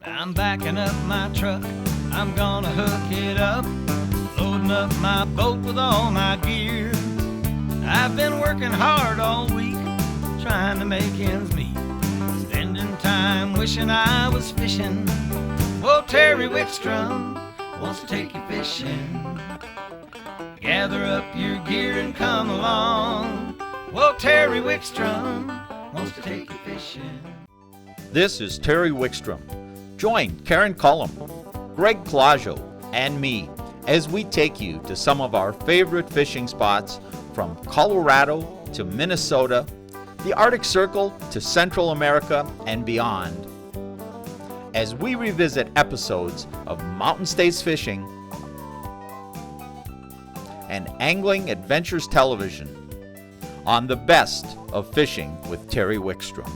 I'm backing up my truck, I'm gonna hook it up, loading up my boat with all my gear. I've been working hard all week, trying to make ends meet, spending time wishing I was fishing. Oh, Terry Wickstrom wants to take you fishing. Gather up your gear and come along. Well, Terry Wickstrom wants to take you fishing. This is Terry Wickstrom. Join Karen Cullum, Greg Claudio, and me as we take you to some of our favorite fishing spots from Colorado to Minnesota, the Arctic Circle to Central America and beyond, as we revisit episodes of Mountain States Fishing and Angling Adventures Television on the best of fishing with Terry Wickstrom.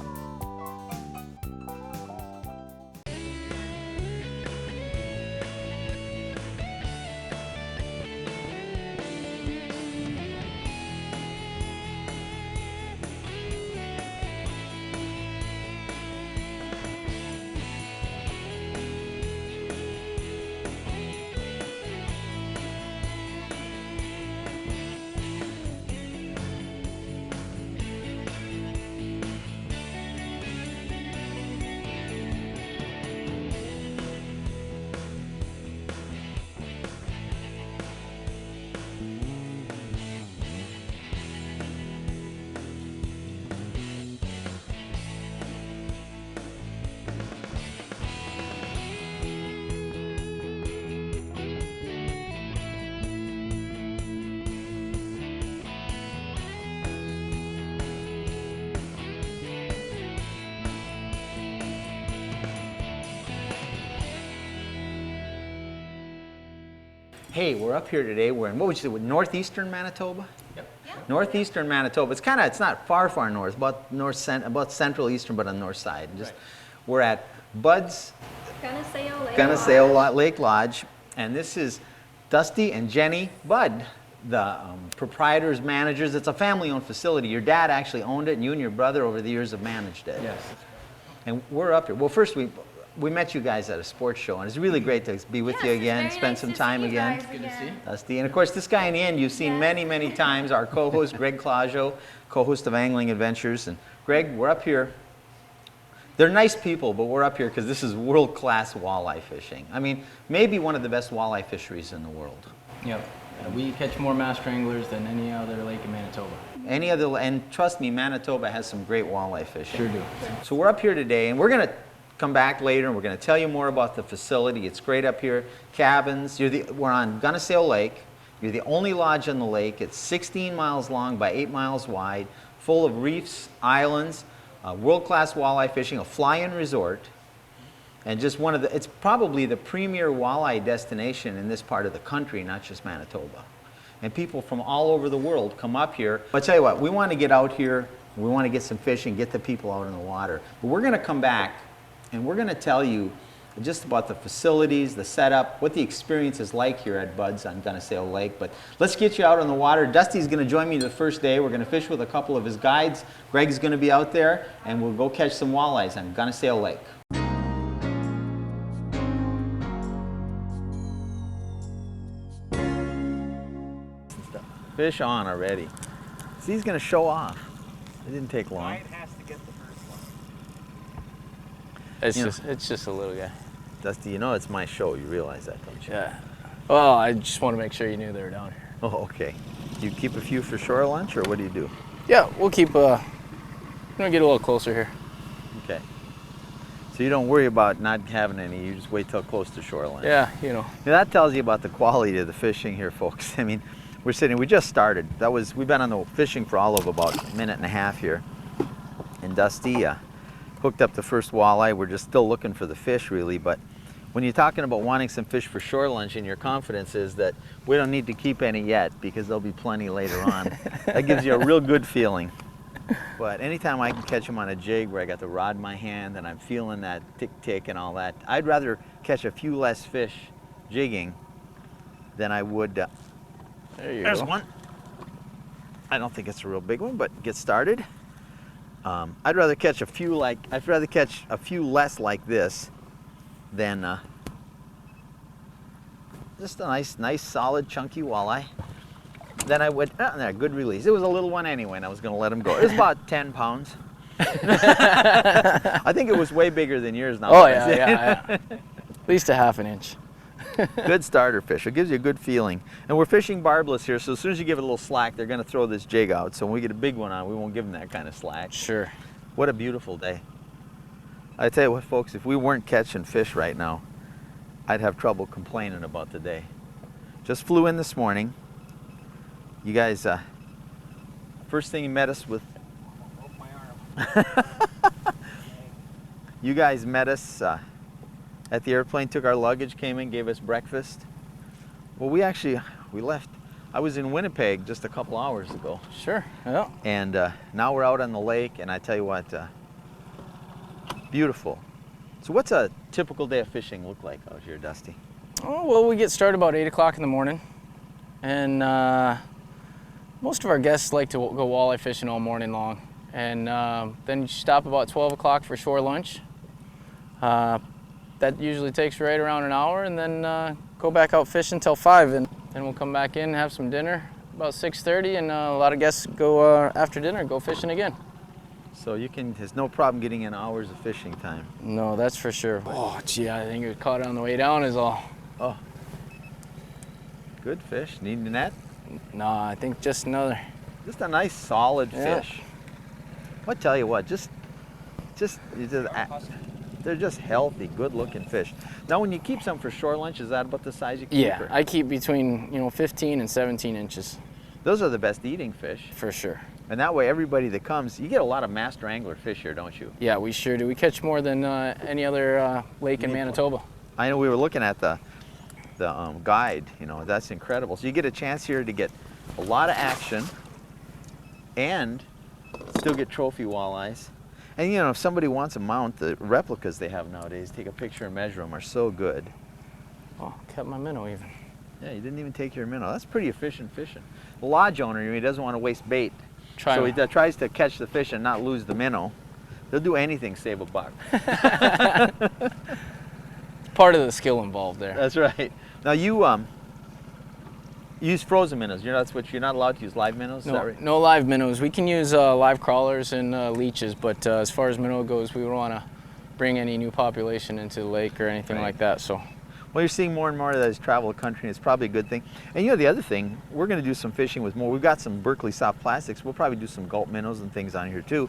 Hey, we're up here today. We're in, what would you say, northeastern Manitoba? Yep. Northeastern Manitoba. It's not far north, about central eastern, but on the north side. We're at Bud's Gunisao Lake Lodge, and this is Dusty and Jenny Bud, the proprietors, managers. It's a family-owned facility. Your dad actually owned it, and you and your brother over the years have managed it. Yes. And we're up here. Well, first we met you guys at a sports show, and it's really great to be with you again, spend some time again. Good to see you. Dusty. And of course, this guy in the end you've seen many times, our co-host Greg Claudio, co-host of Angling Adventures. And Greg, we're up here. They're nice people, but we're up here because this is world-class walleye fishing. I mean, maybe one of the best walleye fisheries in the world. Yep. We catch more master anglers than any other lake in Manitoba. And trust me, Manitoba has some great walleye fishing. Sure do. So we're up here today, and we're going to come back later, and we're going to tell you more about the facility. It's great up here. Cabins. We're on Gunisao Lake. You're the only lodge on the lake. It's 16 miles long by 8 miles wide, full of reefs, islands, world-class walleye fishing, a fly-in resort, and just it's probably the premier walleye destination in this part of the country, not just Manitoba. And people from all over the world come up here. I'll tell you what, we want to get out here, we want to get some fishing, get the people out in the water. But we're going to come back and we're going to tell you just about the facilities, the setup, what the experience is like here at Bud's on Gunisao Lake. But let's get you out on the water. Dusty's going to join me the first day. We're going to fish with a couple of his guides. Greg's going to be out there, and we'll go catch some walleyes on Gunisao Lake. Fish on already. See, he's going to show off. It didn't take long. Has to get the first one. It's just a little guy. Dusty, you know it's my show. You realize that, don't you? Yeah. Well, I just want to make sure you knew they were down here. Oh, okay. Do you keep a few for shore lunch, or what do you do? Yeah, we'll keep. We're gonna get a little closer here. Okay. So you don't worry about not having any. You just wait till close to shore lunch. Yeah, you know. Now, that tells you about the quality of the fishing here, folks. I mean, we just started. We've been on the fishing for all of about a minute and a half here. And Dusty hooked up the first walleye. We're just still looking for the fish, really. But when you're talking about wanting some fish for shore lunch, and your confidence is that we don't need to keep any yet because there'll be plenty later on, that gives you a real good feeling. But anytime I can catch them on a jig where I got the rod in my hand and I'm feeling that tick and all that, I'd rather catch a few less fish jigging than I would. There you There's go. one. I don't think it's a real big one, but get started. I'd rather catch a few less like this then just a nice, solid, chunky walleye. Then I went, there, good release. It was a little one anyway, and I was going to let him go. It was about 10 pounds. I think it was way bigger than yours now. Oh, yeah. At least a half an inch. Good starter fish. It gives you a good feeling. And we're fishing barbless here, so as soon as you give it a little slack, they're going to throw this jig out. So when we get a big one on, we won't give them that kind of slack. Sure. What a beautiful day. I tell you what, folks, if we weren't catching fish right now, I'd have trouble complaining about the day. Just flew in this morning. You guys, first thing you met us with, you guys met us at the airplane, took our luggage, came in, gave us breakfast. Well, we left. I was in Winnipeg just a couple hours ago. Sure, yeah. And now we're out on the lake, and I tell you what, beautiful. So what's a typical day of fishing look like out here, Dusty? Oh, well, we get started about 8 o'clock in the morning. And most of our guests like to go walleye fishing all morning long. And then you stop about 12 o'clock for shore lunch. That usually takes right around an hour, and then go back out fishing until 5. And then we'll come back in and have some dinner about 6:30, and a lot of guests go after dinner go fishing again. So there's no problem getting in hours of fishing time. No, that's for sure. Oh, gee, I think it caught it on the way down is all. Oh, good fish. Need the net? No, I think just another. Just a nice solid Yeah. fish. I'll tell you what, they're just healthy, good-looking fish. Now, when you keep some for shore lunch, is that about the size you keep? Yeah, I keep between 15 and 17 inches. Those are the best eating fish. For sure. And that way, everybody that comes, you get a lot of master angler fish here, don't you? Yeah, we sure do. We catch more than any other lake in Manitoba. I know we were looking at the guide. That's incredible. So you get a chance here to get a lot of action and still get trophy walleyes. And if somebody wants a mount, the replicas they have nowadays, take a picture and measure them, are so good. Oh, kept my minnow even. Yeah, you didn't even take your minnow. That's pretty efficient fishing. The lodge owner, he doesn't want to waste bait. So he tries to catch the fish and not lose the minnow. They'll do anything to save a buck. It's part of the skill involved there. That's right. Now you use frozen minnows. You're not allowed to use live minnows. Is that right? No live minnows. We can use live crawlers and leeches, but as far as minnow goes, we don't want to bring any new population into the lake or anything like that. So. Well, you're seeing more and more of that as travel the country, and it's probably a good thing. And the other thing, we're going to do some fishing with more. We've got some Berkeley soft plastics. We'll probably do some gulp minnows and things on here too.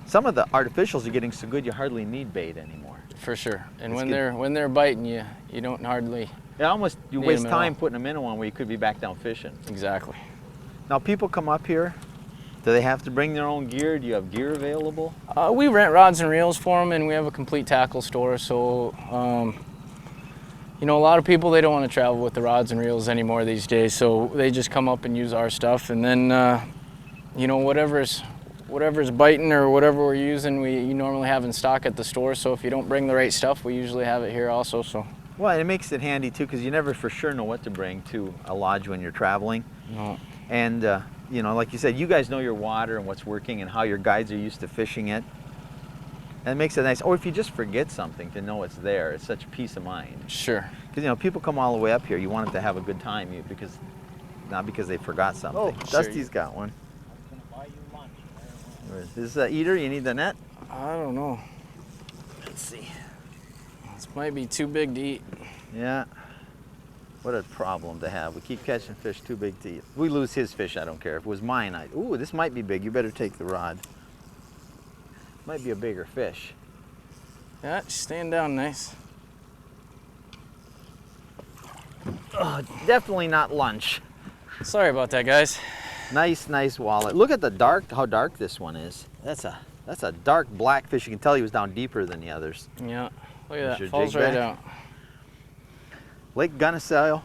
Some of the artificials are getting so good you hardly need bait anymore. For sure. And when they're biting you, you don't hardly. You waste time putting a minnow on where you could be back down fishing. Exactly. Now people come up here. Do they have to bring their own gear? Do you have gear available? We rent rods and reels for them, and we have a complete tackle store. So. A lot of people, they don't want to travel with the rods and reels anymore these days, so they just come up and use our stuff. And then, whatever's biting or whatever we're using, you normally have in stock at the store. So if you don't bring the right stuff, we usually have it here also. So. Well, it makes it handy too, because you never for sure know what to bring to a lodge when you're traveling. No. And like you said, you guys know your water and what's working and how your guides are used to fishing it. And it makes it nice. Or if you just forget something, to know it's there, it's such peace of mind. Sure. Because people come all the way up here. You want them to have a good time, not because they forgot something. Oh, Dusty's got one. Is this eater? You need the net? I don't know. Let's see. This might be too big to eat. Yeah. What a problem to have. We keep catching fish too big to eat. If we lose his fish, I don't care. If it was mine, ooh, this might be big. You better take the rod. Might be a bigger fish. Yeah, she's staying down nice. Oh, definitely not lunch. Sorry about that, guys. Nice walleye. Look at how dark this one is. That's a dark black fish. You can tell he was down deeper than the others. Yeah, look at that. Your Falls jig right back. out. Lake Gunisao.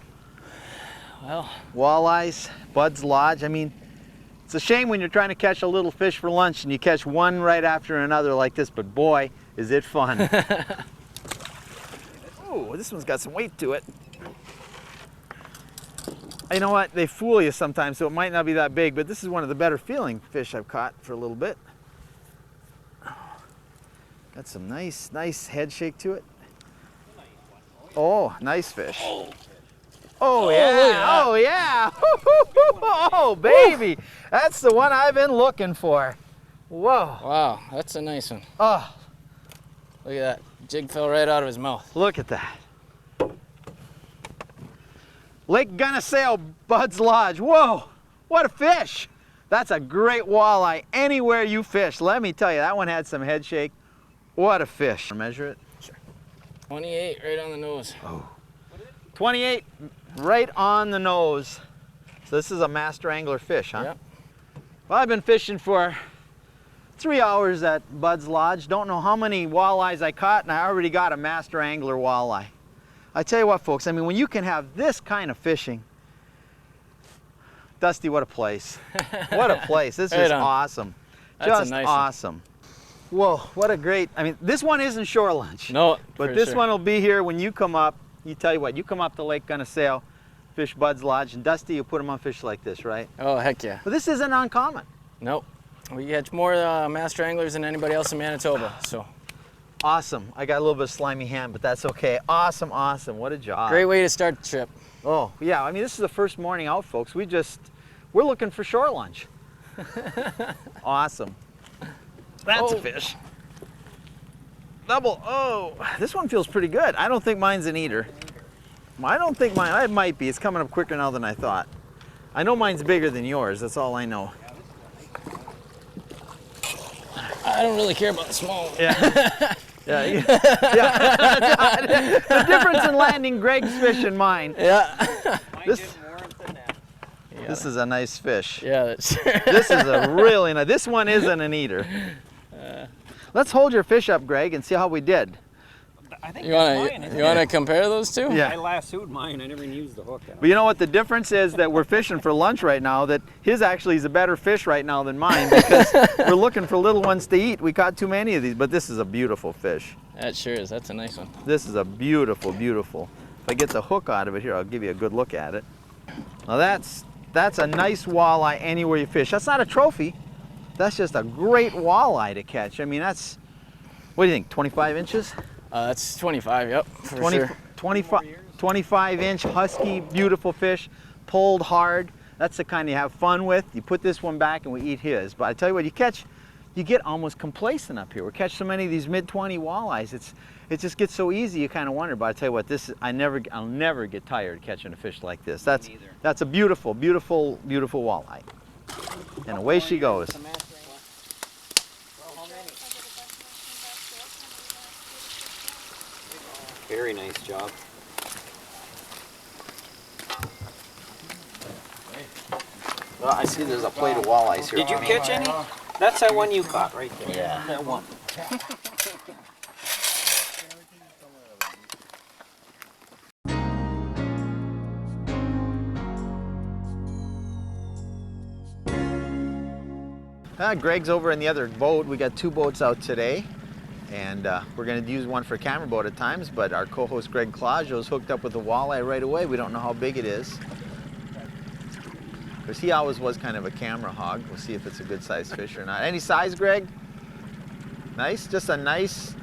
Well, Walleyes, Bud's Lodge. It's a shame when you're trying to catch a little fish for lunch and you catch one right after another like this, but boy, is it fun. Oh, this one's got some weight to it. You know what? They fool you sometimes, so it might not be that big, but this is one of the better feeling fish I've caught for a little bit. Got some nice head shake to it. Oh, nice fish. Oh yeah, oh yeah. Oh baby, that's the one I've been looking for. Whoa. Wow, that's a nice one. Oh, Look at that. Jig fell right out of his mouth. look at that. Lake Gunisao, Bud's Lodge. Whoa, what a fish. That's a great walleye anywhere you fish. Let me tell you, that one had some head shake. What a fish. Measure it. 28 right on the nose. 28 right on the nose. So this is a master angler fish, huh? Yep. Well, I've been fishing for 3 hours at Bud's Lodge. Don't know how many walleyes I caught, and I already got a master angler walleye. I tell you what, folks, I mean, when you can have this kind of fishing, Dusty, what a place. What a place. This Right is on. awesome. That's Just a nice one. awesome. Whoa, what a great, I mean, this one isn't shore lunch. No, But for this sure. one will be here when you come up. You tell you what, you come up to Lake Gunisao, fish Bud's Lodge, and Dusty, you put them on fish like this, right? Oh, heck yeah. But this isn't uncommon. Nope. We catch more master anglers than anybody else in Manitoba, so. Awesome. I got a little bit of slimy hand, but that's okay. Awesome, awesome. What a job. Great way to start the trip. Oh, yeah. I mean, this is the first morning out, folks. We're looking for shore lunch. Awesome. That's a fish. Double. Oh, this one feels pretty good. I don't think mine's an eater. I don't think mine, it might be. It's coming up quicker now than I thought. I know mine's bigger than yours. That's all I know. I don't really care about the small one. Yeah. Yeah. Yeah. The difference in landing Greg's fish and mine. Yeah. This is a nice fish. Yeah, that's This is a really nice. This one isn't an eater. Let's hold your fish up, Greg, and see how we did. I think You that's wanna mine. you wanna compare those two? Yeah. I lassoed mine. I never even used the hook. But you know what the difference is? That we're fishing for lunch right now, that his actually is a better fish right now than mine, because we're looking for little ones to eat. We caught too many of these, but this is a beautiful fish. That sure is. That's a nice one. This is a beautiful, beautiful. If I get the hook out of it here, I'll give you a good look at it. Now that's a nice walleye anywhere you fish. That's not a trophy. That's just a great walleye to catch. I mean, that's, what do you think, 25 inches? That's 25, yep, for 20, sure. 25-inch husky, beautiful fish, pulled hard. That's the kind you have fun with. You put this one back and we eat his. But I tell you what, you get almost complacent up here. We catch so many of these mid-20 walleyes. It just gets so easy. You kind of wonder. But I tell you what, I'll never get tired catching a fish like this. That's a beautiful, beautiful, beautiful walleye. And away she goes. Very nice job. Well, I see there's a plate of walleyes here. Did you catch any? That's that one you caught right there. Yeah. That one. Greg's over in the other boat. We got 2 boats out today, and we're going to use one for camera boat at times, but our co-host Greg Claudio is hooked up with a walleye right away. We don't know how big it is, because he always was kind of a camera hog. We'll see if it's a good sized fish or not. Any size, Greg? Nice, just a nice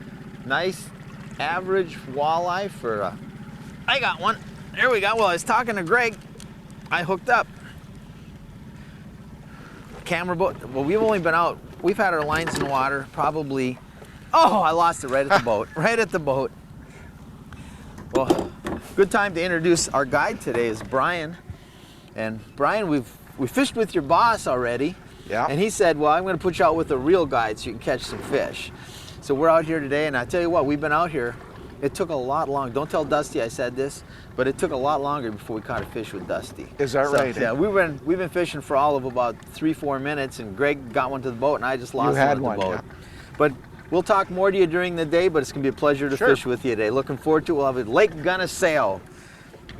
average walleye for, I got one. There we go. Well, I was talking to Greg. I hooked up. Camera boat. Well, we've only been out. We've had our lines in the water probably. Oh, I lost it right at the boat. Right at the boat. Well, good time to introduce our guide today is Brian. And Brian, we fished with your boss already. Yeah. And he said, well, I'm going to put you out with a real guide so you can catch some fish. So we're out here today, and I tell you what, we've been out here. It took a lot longer. Don't tell Dusty I said this, but it took a lot longer before we caught a fish with Dusty. Is that right? Yeah, we've been fishing for all of about 3-4 minutes, and Greg got one to the boat, and I just lost had one to the one, boat. But we'll talk more to you during the day, but it's going to be a pleasure to fish with you today. Looking forward to it. We'll have a Lake Gunisao,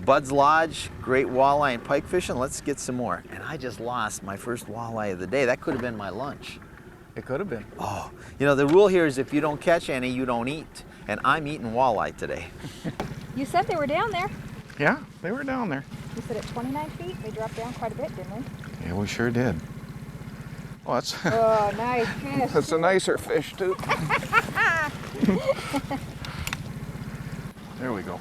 Bud's Lodge, great walleye and pike fishing. Let's get some more. And I just lost my first walleye of the day. That could have been my lunch. It could have been. Oh, you know, the rule here is if you don't catch any, you don't eat. And I'm eating walleye today. You said they were down there. Yeah, they were down there. You said at 29 feet. They dropped down quite a bit, didn't they? Yeah, we sure did. Well, that's, Oh, nice fish. that's a nicer fish, too. There we go.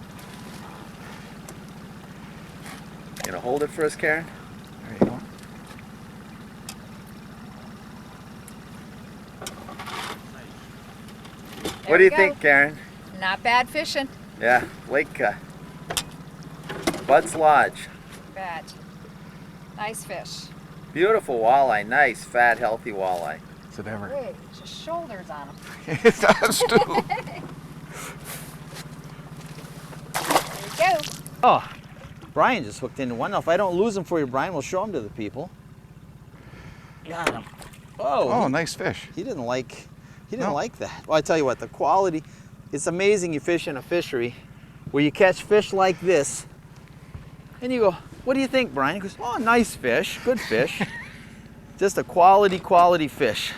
Gonna hold it for us, Karen? There you go. What do you think, Karen? Not bad fishing. Yeah, Lake Bud's Lodge. Bet. Nice fish. Beautiful walleye, nice, fat, healthy walleye. Is it ever? Wait, just shoulders on them. It does too. There you go. Oh, Brian just hooked into one. Now, if I don't lose him for you, Brian, we'll show him to the people. Got him. Oh, nice fish. He didn't like No. that. Well, I tell you what, the quality, it's amazing you fish in a fishery where you catch fish like this and you go, what do you think, Brian? He goes, oh, nice fish, good fish. Just a quality fish.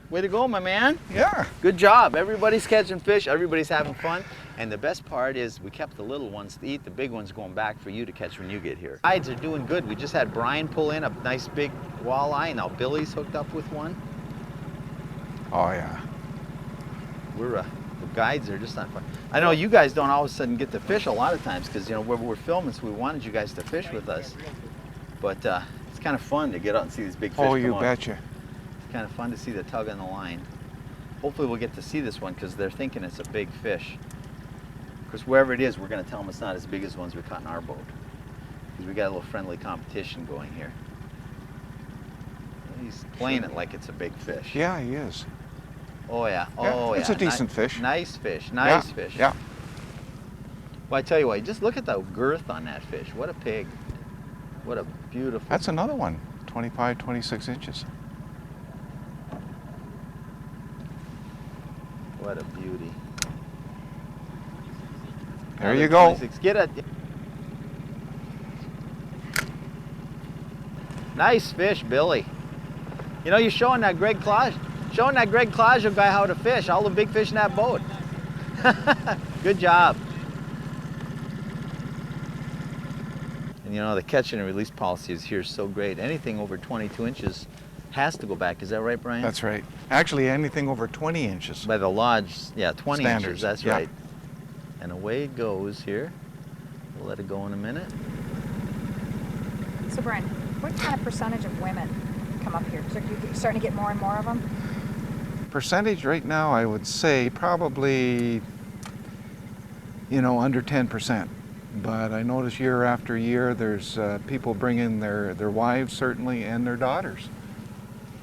Way to go, my man. Yeah. Good job. Everybody's catching fish, everybody's having fun. And the best part is we kept the little ones to eat, the big ones going back for you to catch when you get here. Guides are doing good. We just had Brian pull in a nice big walleye. Now Billy's hooked up with one. Oh yeah. The guides are just not fun. I know you guys don't all of a sudden get to fish a lot of times because, you know, we're filming, so we wanted you guys to fish with us. But it's kind of fun to get out and see these big fish Oh, come you out. betcha. It's kind of fun to see the tug on the line. Hopefully we'll get to see this one because they're thinking it's a big fish. Because wherever it is, we're going to tell them it's not as big as ones we caught in our boat. Because we got a little friendly competition going here. He's playing it like it's a big fish. Yeah, he is. Oh yeah, Yeah, oh it's yeah. a decent fish. Nice fish, nice Yeah, fish. Yeah. Well, I tell you what, just look at the girth on that fish. What a pig. What a beautiful. That's another one. 25, 26 inches. What a beauty. There Another you go. 26. Get it. Nice fish, Billy. You know, you're showing that Greg Claudio guy how to fish. All the big fish in that boat. Good job. And you know, the catch and release policy is here so great. Anything over 22 inches has to go back. Is that right, Brian? That's right. Actually, anything over 20 inches. By the lodge, yeah, 20 Standards, inches, that's yeah. right. And away it goes here. We'll let it go in a minute. So Brian, what kind of percentage of women come up here? So you're starting to get more and more of them? Percentage right now, I would say probably, you know, under 10%. But I notice year after year, there's people bringing their wives, certainly, and their daughters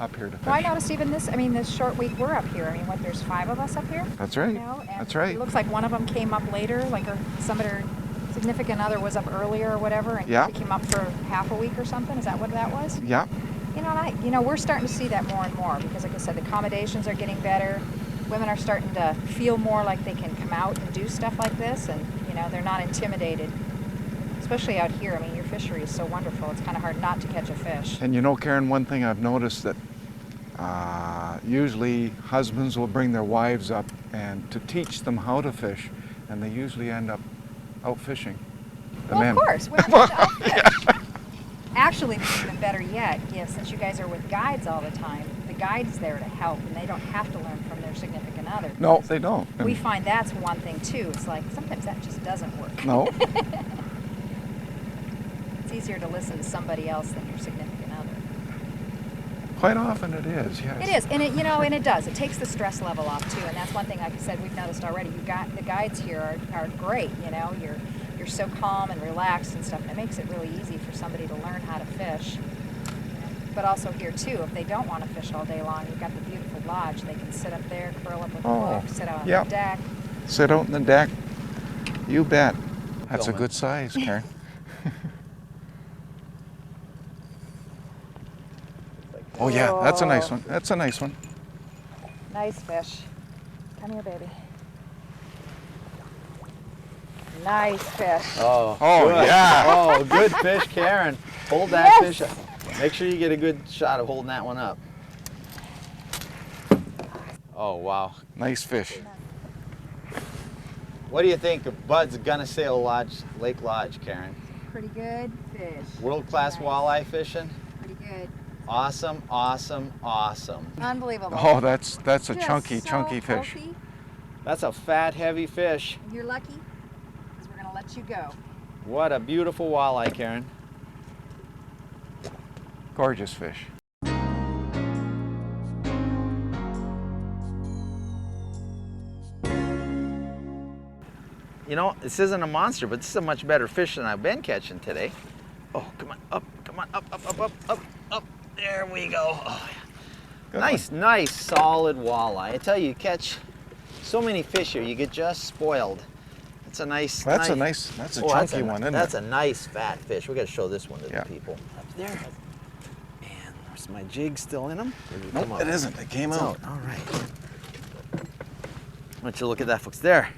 up here to fish. Well, I noticed even this short week we're up here. I mean, there's 5 of us up here. That's right. You know, and That's right. It looks like one of them came up later, like some of her significant other was up earlier or whatever, and Yeah. she came up for half a week or something. Is that what that was? Yeah. You know, we're starting to see that more and more because, like I said, the accommodations are getting better. Women are starting to feel more like they can come out and do stuff like this, and you know, they're not intimidated. Especially out here. I mean, your fishery is so wonderful. It's kind of hard not to catch a fish. And you know, Karen, one thing I've noticed that usually husbands will bring their wives up and to teach them how to fish, and they usually end up out fishing the Well, men. of course. Women have to outfish. Actually, even better yet, since you guys are with guides all the time, the guide's there to help, and they don't have to learn from their significant other. No, they don't. We find that's one thing too. It's like sometimes that just doesn't work. No. It's easier to listen to somebody else than your significant other. Quite often it is, yes. It is, and it does. It takes the stress level off too, and that's one thing. Like I said, we've noticed already. The guides here are great. You know, you're so calm and relaxed and stuff, and it makes it really easy for somebody to learn how to fish. But also here too, if they don't want to fish all day long, you've got the beautiful lodge. They can sit up there, curl up with a Oh, book, sit out on yep. the deck. Sit out on the deck. You bet. That's a Going. good size, Karen. Oh yeah, that's a nice one. That's a nice one. Nice fish. Come here, baby. Nice fish. Oh, Oh, good. yeah. Oh, good fish, Karen. Hold that Yes. fish up. Make sure you get a good shot of holding that one up. Oh, wow. Nice fish. What do you think of Bud's Gunisao Lodge, Lake Lodge, Karen? Pretty good fish. World-class Nice. walleye fishing? Pretty good. Awesome, awesome, awesome. Unbelievable. Oh, that's a Just chunky so fish. healthy. That's a fat, heavy fish. You're lucky because we're going to let you go. What a beautiful walleye, Karen. Gorgeous fish. You know, this isn't a monster, but this is a much better fish than I've been catching today. Oh, come on, up, up. There we go. Oh, Good nice, nice, solid walleye. I tell you, you catch so many fish here, you get just spoiled. It's a nice, That's nice. that's a Oh, chunky one, isn't that's it? a nice fat fish. We got to show this one to Yeah. the people. Up there. And there's my jig still in him. Nope, it isn't. It came out. All right. Why don't you look at that, folks? There.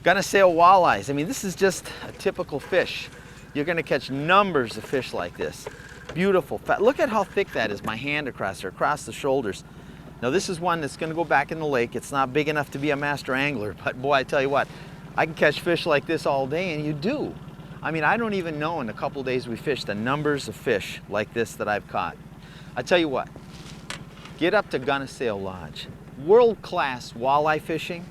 Gunisao walleyes. I mean, this is just a typical fish. You're going to catch numbers of fish like this. Beautiful fat. Look at how thick that is. My hand across there, across the shoulders. Now, this is one that's going to go back in the lake. It's not big enough to be a master angler, but boy, I tell you what, I can catch fish like this all day, and you do. I mean, I don't even know in the couple days we fished the numbers of fish like this that I've caught. I tell you what, get up to Gunisao Lodge. World-class walleye fishing.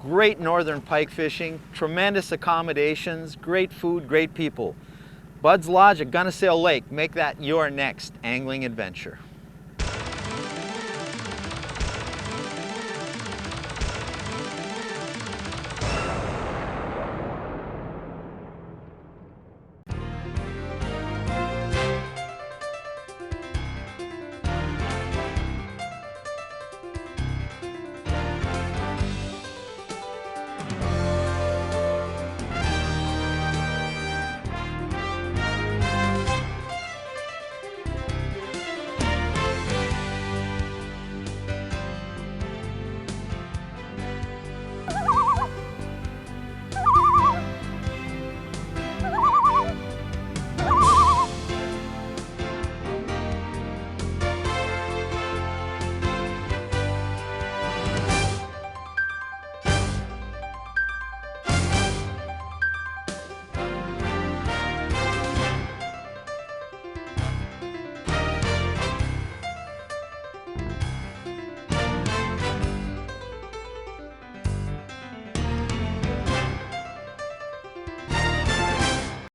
Great northern pike fishing, tremendous accommodations, great food, great people. Bud's Lodge at Gunisao Lake. Make that your next angling adventure.